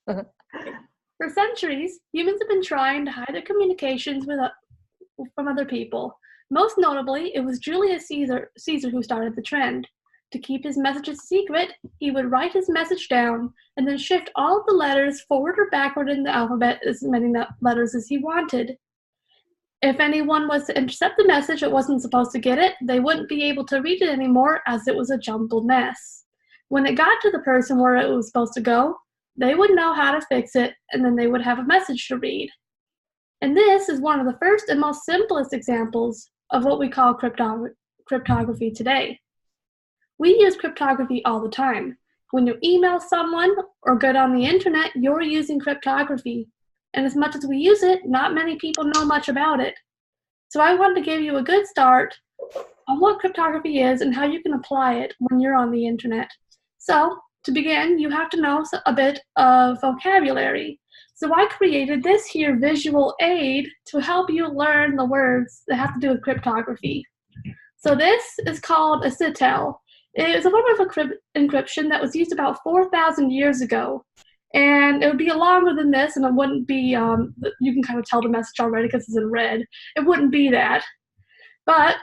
For centuries, humans have been trying to hide their communications from other people. Most notably, it was Julius Caesar who started the trend. To keep his messages secret, he would write his message down and then shift all of the letters forward or backward in the alphabet, as many letters as he wanted. If anyone was to intercept the message that wasn't supposed to get it, they wouldn't be able to read it anymore as it was a jumbled mess. When it got to the person where it was supposed to go, they would know how to fix it, and then they would have a message to read. And this is one of the first and most simplest examples of what we call cryptography today. We use cryptography all the time. When you email someone or get on the internet, you're using cryptography. And as much as we use it, not many people know much about it. So I wanted to give you a good start on what cryptography is and how you can apply it when you're on the internet. So to begin, you have to know a bit of vocabulary. So I created this here visual aid to help you learn the words that have to do with cryptography. So this is called a citell. It is a form of encryption that was used about 4,000 years ago. And it would be longer than this, and it wouldn't be, you can kind of tell the message already because it's in red. It wouldn't be that. But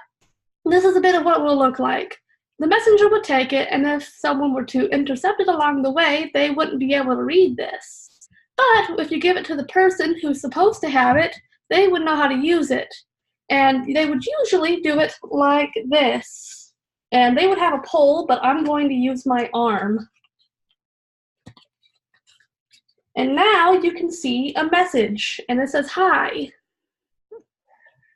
this is a bit of what it will look like. The messenger would take it, and if someone were to intercept it along the way, they wouldn't be able to read this. But if you give it to the person who's supposed to have it, they would know how to use it. And they would usually do it like this. And they would have a pole, but I'm going to use my arm. And now you can see a message, and it says hi.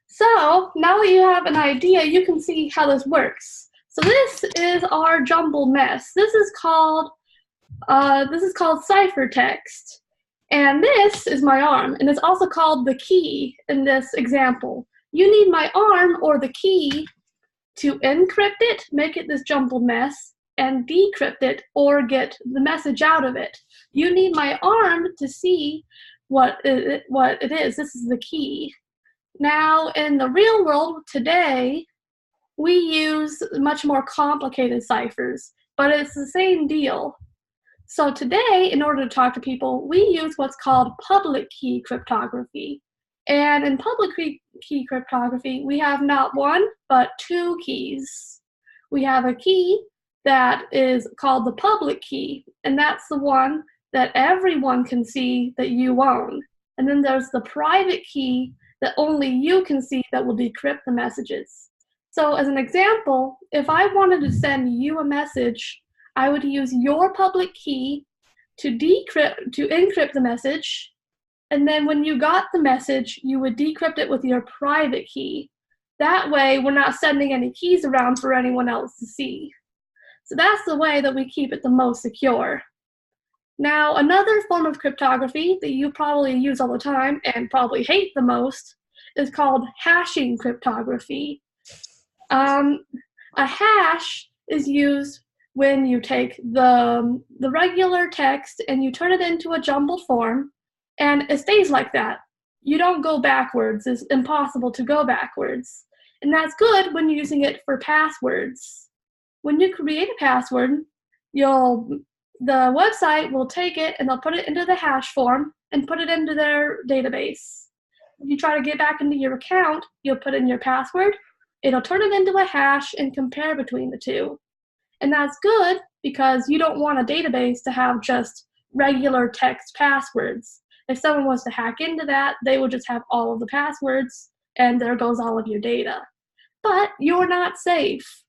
So now that you have an idea, you can see how this works. So this is our jumbled mess. This is called ciphertext. And this is my arm, and it's also called the key in this example. You need my arm or the key to encrypt it, make it this jumbled mess, and decrypt it or get the message out of it. You need my arm to see what it is. This is the key. Now, in the real world today, we use much more complicated ciphers, but it's the same deal. So today, in order to talk to people, we use what's called public key cryptography. And in public key cryptography, we have not one, but two keys. We have a key that is called the public key, and that's the one that everyone can see that you own. And then there's the private key that only you can see that will decrypt the messages. So as an example, if I wanted to send you a message, I would use your public key to encrypt the message, and then when you got the message, you would decrypt it with your private key. That way, we're not sending any keys around for anyone else to see. So that's the way that we keep it the most secure. Now, another form of cryptography that you probably use all the time and probably hate the most is called hashing cryptography. A hash is used when you take the regular text and you turn it into a jumbled form, and it stays like that. You don't go backwards. It's impossible to go backwards. And that's good when you're using it for passwords. When you create a password, the website will take it and they'll put it into the hash form and put it into their database. If you try to get back into your account, you'll put in your password, it'll turn it into a hash and compare between the two. And that's good because you don't want a database to have just regular text passwords. If someone wants to hack into that, they will just have all of the passwords and there goes all of your data. But you're not safe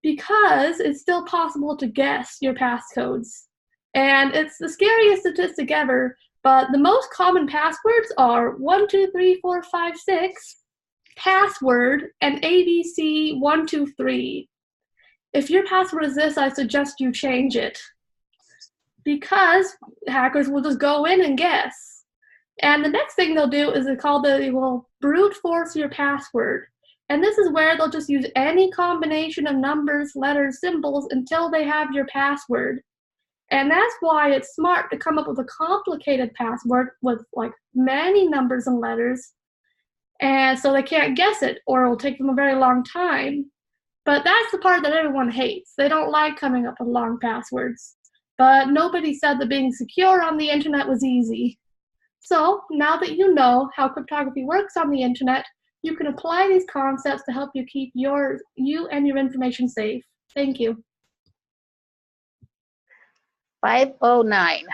because it's still possible to guess your passcodes. And it's the scariest statistic ever, but the most common passwords are 1, 2, 3, 4, 5, 6, password, and ABC 1, 2, 3. If your password is this, I suggest you change it because hackers will just go in and guess. And the next thing they'll do is they will brute force your password. And this is where they'll just use any combination of numbers, letters, symbols until they have your password. And that's why it's smart to come up with a complicated password with like many numbers and letters, and so they can't guess it or it'll take them a very long time. But that's the part that everyone hates. They don't like coming up with long passwords. But nobody said that being secure on the internet was easy. So now that you know how cryptography works on the internet, you can apply these concepts to help you keep you and your information safe. Thank you. 509.